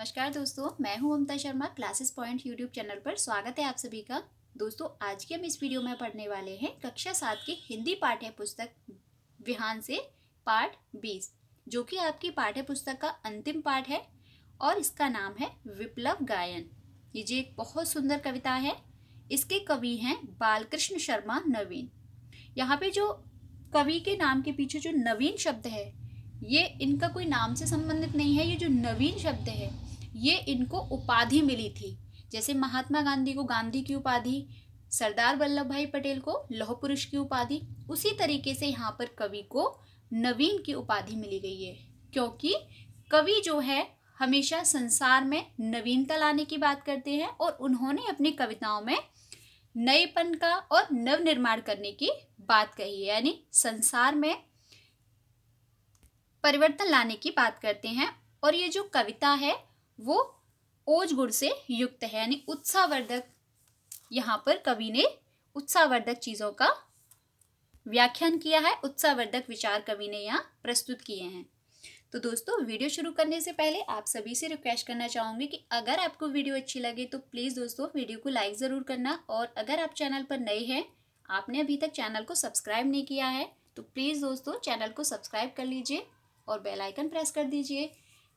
नमस्कार दोस्तों, मैं हूं Mamta Sharma. Classes point YouTube channel पर स्वागत है आप सभी का। दोस्तों, आज के हम इस वीडियो में पढ़ने वाले हैं कक्षा 7 की हिंदी पाठ्य पुस्तक विहान से पाठ 20, जो कि आपकी पाठ्य पुस्तक का अंतिम पाठ है और इसका नाम है विप्लव गायन। ये जो एक बहुत सुंदर कविता है, इसके कवि हैं बालकृष्ण शर्मा नवीन। यहाँ पे जो कवि के नाम के पीछे जो नवीन शब्द है, ये इनका कोई नाम से संबंधित नहीं है। ये जो नवीन शब्द है, ये इनको उपाधि मिली थी। जैसे महात्मा गांधी को गांधी की उपाधि, सरदार वल्लभ भाई पटेल को लौह पुरुष की उपाधि, उसी तरीके से यहाँ पर कवि को नवीन की उपाधि मिली गई है। क्योंकि कवि जो है हमेशा संसार में नवीनता लाने की बात करते हैं और उन्होंने अपनी कविताओं में नएपन का और नव निर्माण करने की बात कही है, यानी संसार में परिवर्तन लाने की बात करते हैं। और ये जो कविता है वो ओज गुण से युक्त है, यानी उत्साहवर्धक। यहाँ पर कवि ने उत्साहवर्धक चीजों का व्याख्यान किया है, उत्साहवर्धक विचार कवि ने यहाँ प्रस्तुत किए हैं। तो दोस्तों, वीडियो शुरू करने से पहले आप सभी से रिक्वेस्ट करना चाहूँगी कि अगर आपको वीडियो अच्छी लगे तो प्लीज़ दोस्तों वीडियो को लाइक ज़रूर करना, और अगर आप चैनल पर नए हैं, आपने अभी तक चैनल को सब्सक्राइब नहीं किया है, तो प्लीज़ दोस्तों चैनल को सब्सक्राइब कर लीजिए और बेल आइकन प्रेस कर दीजिए।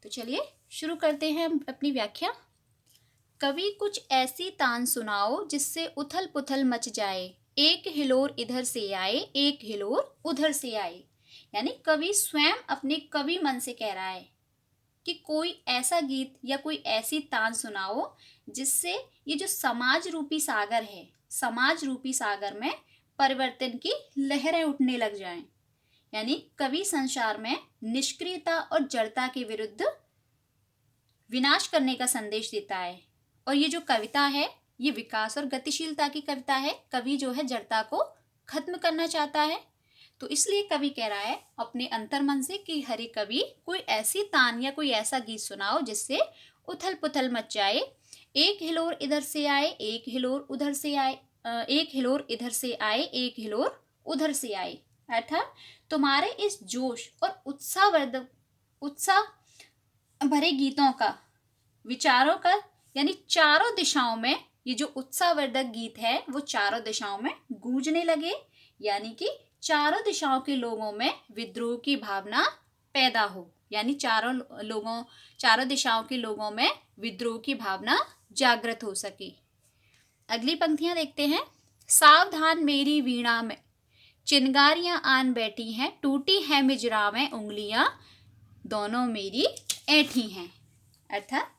तो चलिए शुरू करते हैं अपनी व्याख्या। कवि कुछ ऐसी तान सुनाओ जिससे उथल पुथल मच जाए, एक हिलोर इधर से आए, एक हिलोर उधर से आए। यानी कवि स्वयं अपने कवि मन से कह रहा है कि कोई ऐसा गीत या कोई ऐसी तान सुनाओ जिससे ये जो समाज रूपी सागर है, समाज रूपी सागर में परिवर्तन की लहरें उठने लग जाएं। यानी कवि संसार में निष्क्रियता और जड़ता के विरुद्ध विनाश करने का संदेश देता है। और ये जो कविता है, ये विकास और गतिशीलता की कविता है। कवि जो है जड़ता को खत्म करना चाहता है, तो इसलिए कवि कह रहा है अपने अंतर्मन से कि हरे कवि कोई ऐसी तान या कोई ऐसा गीत सुनाओ जिससे उथल पुथल मच जाए, एक हिलोर इधर से आए, एक हिलोर उधर से आए, एक हिलोर इधर से आए, एक हिलोर उधर से आए। अर्थात तुम्हारे इस जोश और उत्साह भरे गीतों का, विचारों का, यानी चारों दिशाओं में ये जो उत्साहवर्धक गीत है वो चारों दिशाओं में गूंजने लगे, यानी कि चारों दिशाओं के लोगों में विद्रोह की भावना पैदा हो, यानी चारों दिशाओं के लोगों में विद्रोह की भावना जागृत हो सके। अगली पंक्तियां देखते हैं। सावधान मेरी वीणा में चिनगारियां आन बैठी हैं, टूटी है मिजरा में उंगलियां दोनों मेरी ऐठी हैं। अर्थात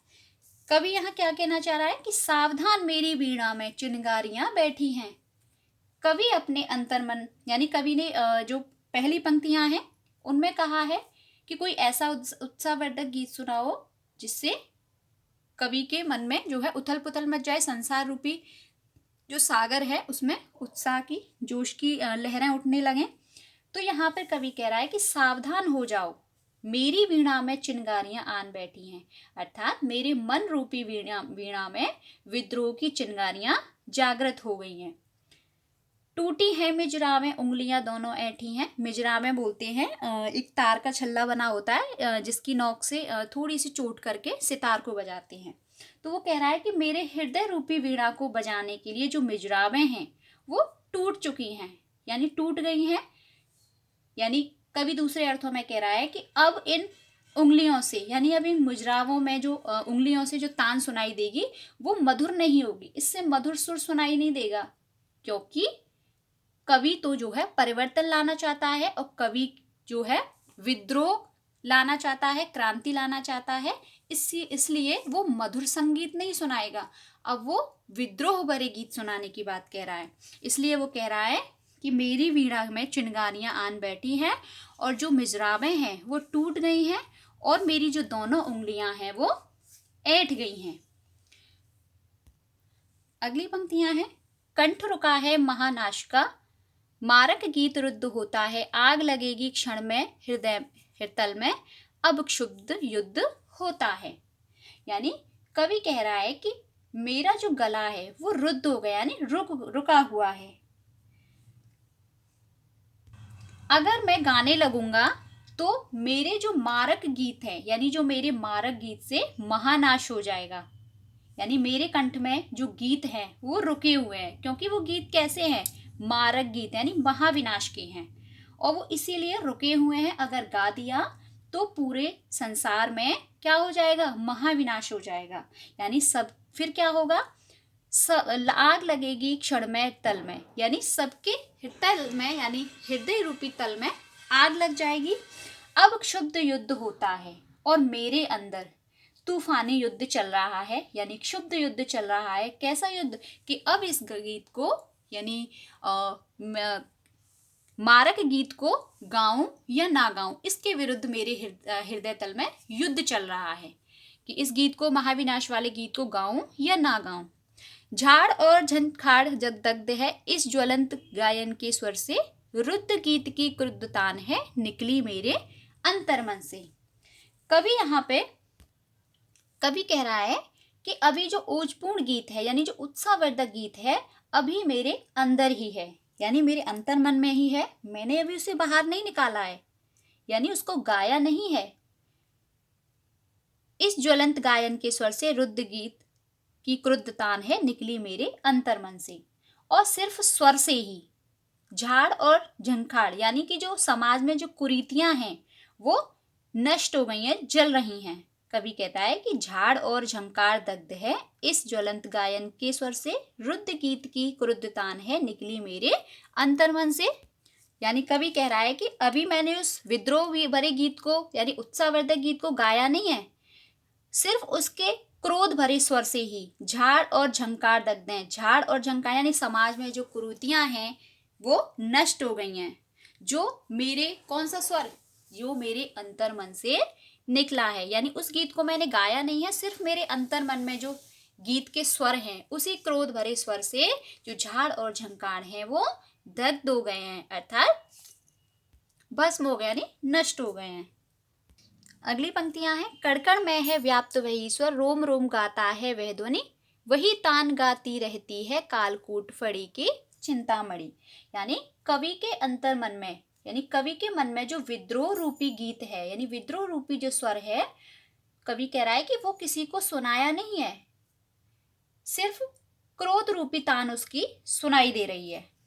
कवि यहाँ क्या कहना चाह रहा है कि सावधान मेरी वीणा में चिनगारियां बैठी हैं। कवि अपने अंतर्मन, यानी कवि ने जो पहली पंक्तियां हैं उनमें कहा है कि कोई ऐसा उत्साहवर्धक गीत सुनाओ जिससे कवि के मन में जो है उथल पुथल मच जाए, संसार रूपी जो सागर है उसमें उत्साह की, जोश की लहरें उठने लगें। तो यहाँ पर कवि कह रहा है कि सावधान हो जाओ, मेरी वीणा में चिनगारियां आन बैठी हैं। अर्थात मेरे मन रूपी वीणा में विद्रोह की चिनगारियां जागृत हो गई हैं। टूटी है मिजरा में उंगलियां दोनों ऐठी हैं। मिजरा में बोलते हैं एक तार का छल्ला बना होता है जिसकी नोक से थोड़ी सी चोट करके सितार को बजाते हैं। तो वो कह रहा है कि मेरे हृदय रूपी वीणा को बजाने के लिए जो मिजरावें हैं वो टूट चुकी हैं, यानी टूट गई हैं। यानी कवि दूसरे अर्थों में कह रहा है कि अब इन उंगलियों से, यानी अब इन मुजरावों में जो उंगलियों से जो तान सुनाई देगी वो मधुर नहीं होगी, इससे मधुर सुर सुनाई नहीं देगा। क्योंकि कवि तो जो है परिवर्तन लाना चाहता है और कवि जो है विद्रोह लाना चाहता है, क्रांति लाना चाहता है। इसलिए वो मधुर संगीत नहीं सुनाएगा, अब वो विद्रोह भरे गीत सुनाने की बात कह रहा है। इसलिए वो कह रहा है कि मेरी वीणा में चिनगारियां आन बैठी हैं और जो मिजरावें हैं वो टूट गई हैं और मेरी जो दोनों उंगलियां हैं वो ऐंठ गई हैं। अगली पंक्तियां हैं। कंठ रुका है महानाश का, मारक गीत रुद्ध होता है, आग लगेगी क्षण में हृदय में, अब क्षुब्ध युद्ध होता है। यानी कवि कह रहा है कि मेरा जो गला है वो रुद्ध हो गया, यानी रुका हुआ है। अगर मैं गाने लगूंगा तो मेरे जो मारक गीत है, यानी जो मेरे मारक गीत से महानाश हो जाएगा, यानी मेरे कंठ में जो गीत हैं वो रुके हुए हैं, क्योंकि वो गीत कैसे हैं, मारक गीत यानी महाविनाश के हैं, और वो इसीलिए रुके हुए हैं। अगर गा दिया तो पूरे संसार में क्या हो जाएगा, महाविनाश हो जाएगा। यानी सब फिर क्या होगा, आग लगेगी क्षण में तल में, यानी सबके तल में यानी हृदय रूपी तल में आग लग जाएगी। अब क्षुब्ध युद्ध होता है और मेरे अंदर तूफानी युद्ध चल रहा है, यानी क्षुब्ध युद्ध चल रहा है। कैसा युद्ध कि अब इस गीत को यानी मारक गीत को गाऊं या ना गाऊं, इसके विरुद्ध मेरे हृदय तल में युद्ध चल रहा है कि इस गीत को, महाविनाश वाले गीत को गाऊं या ना गाऊं। झाड़ और झंखाड़ जग दग्ध है इस ज्वलंत गायन के स्वर से, रुद्र गीत की क्रुद्धतान है निकली मेरे अंतर्मन से। कवि कह रहा है कि अभी जो ओजपूर्ण गीत है, यानी जो उत्साहवर्धक गीत है, अभी मेरे अंदर ही है, यानी मेरे अंतर्मन में ही है, मैंने अभी उसे बाहर नहीं निकाला है, यानी उसको गाया नहीं है। इस ज्वलंत गायन के स्वर से रुद्र गीत की क्रुद्धतान है निकली मेरे अंतर्मन से। और सिर्फ स्वर से ही झाड़ और झंखाड़ यानी कि जो समाज में जो कुरीतियां हैं वो नष्ट हो गई हैं, जल रही हैं। कवि कहता है कि झाड़ और झंकार दग्ध है इस ज्वलंत गायन के स्वर से, रुद्र गीत की क्रुद्धतान है निकली मेरे अंतर्मन से। यानी कवि कह रहा है कि अभी मैंने उस विद्रोह भरे गीत को यानी उत्साहवर्धक गीत को गाया नहीं है, सिर्फ उसके क्रोध भरे स्वर से ही झाड़ और झंकार दग्ध हैं। झाड़ और झंकार यानी समाज में जो कुरीतियां हैं वो नष्ट हो गई हैं। जो मेरे कौन सा स्वर, जो मेरे अंतर्मन से निकला है, यानी उस गीत को मैंने गाया नहीं है, सिर्फ मेरे अंतर्मन में जो गीत के स्वर हैं उसी क्रोध भरे स्वर से जो झाड़ और झंकार हैं वो दग्ध हो गए हैं, अर्थात भस्म हो गए यानी नष्ट हो गए हैं। अगली पंक्तियां हैं, कड़कड़ में है व्याप्त वही स्वर, रोम रोम गाता है वह ध्वनि, वही तान गाती रहती है कालकूट फड़ी की चिंतामणि। यानी कवि के अंतर्मन में, यानी कवि के मन में जो विद्रोह रूपी गीत है, यानी विद्रोह रूपी जो स्वर है, कवि कह रहा है कि वो किसी को सुनाया नहीं है, सिर्फ क्रोध रूपी तान उसकी सुनाई दे रही है।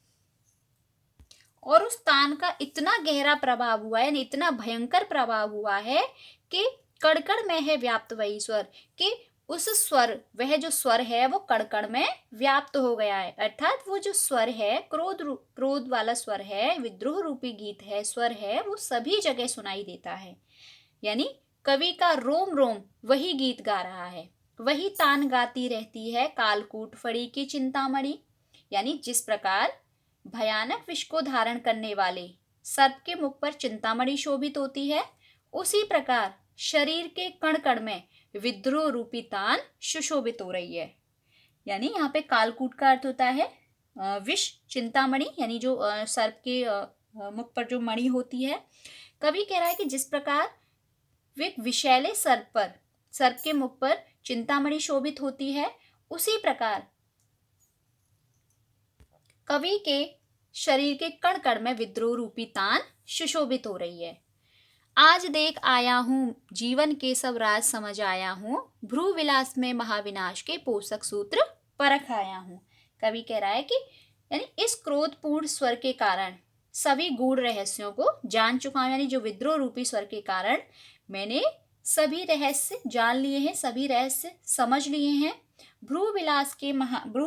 और उस तान का इतना गहरा प्रभाव हुआ है, यानी इतना भयंकर प्रभाव हुआ है कि कड़कड़ में है व्याप्त वही स्वर, कि उस स्वर, वह जो स्वर है वो कड़कड़ में व्याप्त हो गया है, अर्थात वो जो स्वर है, क्रोध वाला स्वर है, विद्रोह रूपी गीत है, स्वर है, वो सभी जगह सुनाई देता है। यानी कवि का रोम रोम वही गीत गा रहा है, वही तान गाती रहती है कालकूट फड़ी की चिंतामणि। यानी जिस प्रकार भयानक विष को धारण करने वाले सर्प के मुख पर चिंतामणि शोभित होती है, उसी प्रकार शरीर के कण कण में विद्रोह रूपी तान सुशोभित हो रही है। यानी यहाँ पे कालकूट का अर्थ होता है विष, चिंतामणि यानी जो सर्प के मुख पर जो मणि होती है। कवि कह रहा है कि जिस प्रकार वे विषैले सर्प के मुख पर चिंतामणि शोभित होती है, उसी प्रकार कवि के शरीर के कण कण में विद्रोह रूपी तान सुशोभित हो रही है। आज देख आया हूँ जीवन के सब राज समझ आया हूँ, भ्रू विलास में महाविनाश के पोषक सूत्र परख आया हूँ। कवि कह रहा है कि यानी इस क्रोधपूर्ण स्वर के कारण सभी गूढ़ रहस्यों को जान चुका हूँ, यानी जो विद्रोह रूपी स्वर के कारण मैंने सभी रहस्य जान लिए हैं, सभी रहस्य समझ लिए हैं। भ्रू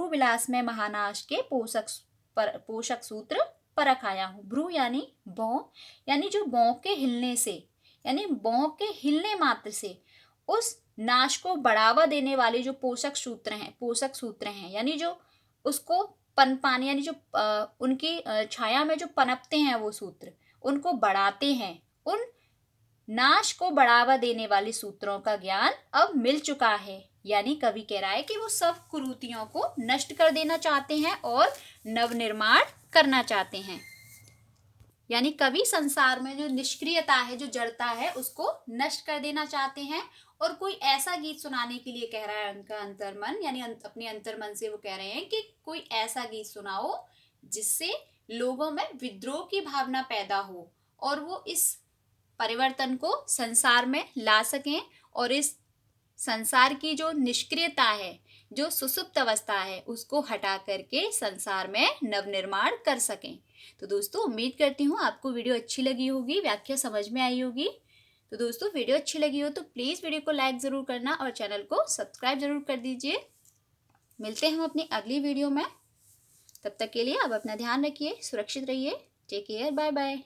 विलास में महानाश के पोषक सूत्र परख आया हूँ। भ्रू यानी भौं, यानी जो भौं के हिलने से, यानी भौं के हिलने मात्र से उस नाश को बढ़ावा देने वाले जो पोषक सूत्र हैं, यानी जो उसको पनपाने, यानी जो उनकी छाया में जो पनपते हैं वो सूत्र, उनको बढ़ाते हैं, उन नाश को बढ़ावा देने वाले सूत्रों का ज्ञान अब मिल चुका है। यानी कवि कह रहा है कि वो सब कुरीतियों को नष्ट कर देना चाहते हैं और नवनिर्माण करना चाहते हैं। यानी कवि संसार में जो निष्क्रियता है, जो जड़ता है, उसको नष्ट कर देना चाहते हैं और कोई ऐसा गीत सुनाने के लिए कह रहा है उनका अंतर्मन, यानी अपने अंतर्मन से वो कह रहे हैं कि कोई ऐसा गीत सुनाओ जिससे लोगों में विद्रोह की भावना पैदा हो और वो इस परिवर्तन को संसार में ला सकें और इस संसार की जो निष्क्रियता है, जो सुसुप्त अवस्था है, उसको हटा करके संसार में नवनिर्माण कर सकें। तो दोस्तों उम्मीद करती हूँ आपको वीडियो अच्छी लगी होगी, व्याख्या समझ में आई होगी। तो दोस्तों वीडियो अच्छी लगी हो तो प्लीज़ वीडियो को लाइक ज़रूर करना और चैनल को सब्सक्राइब ज़रूर कर दीजिए। मिलते हैं हम अपनी अगली वीडियो में। तब तक के लिए आप अपना ध्यान रखिए, सुरक्षित रहिए। Take care, bye bye.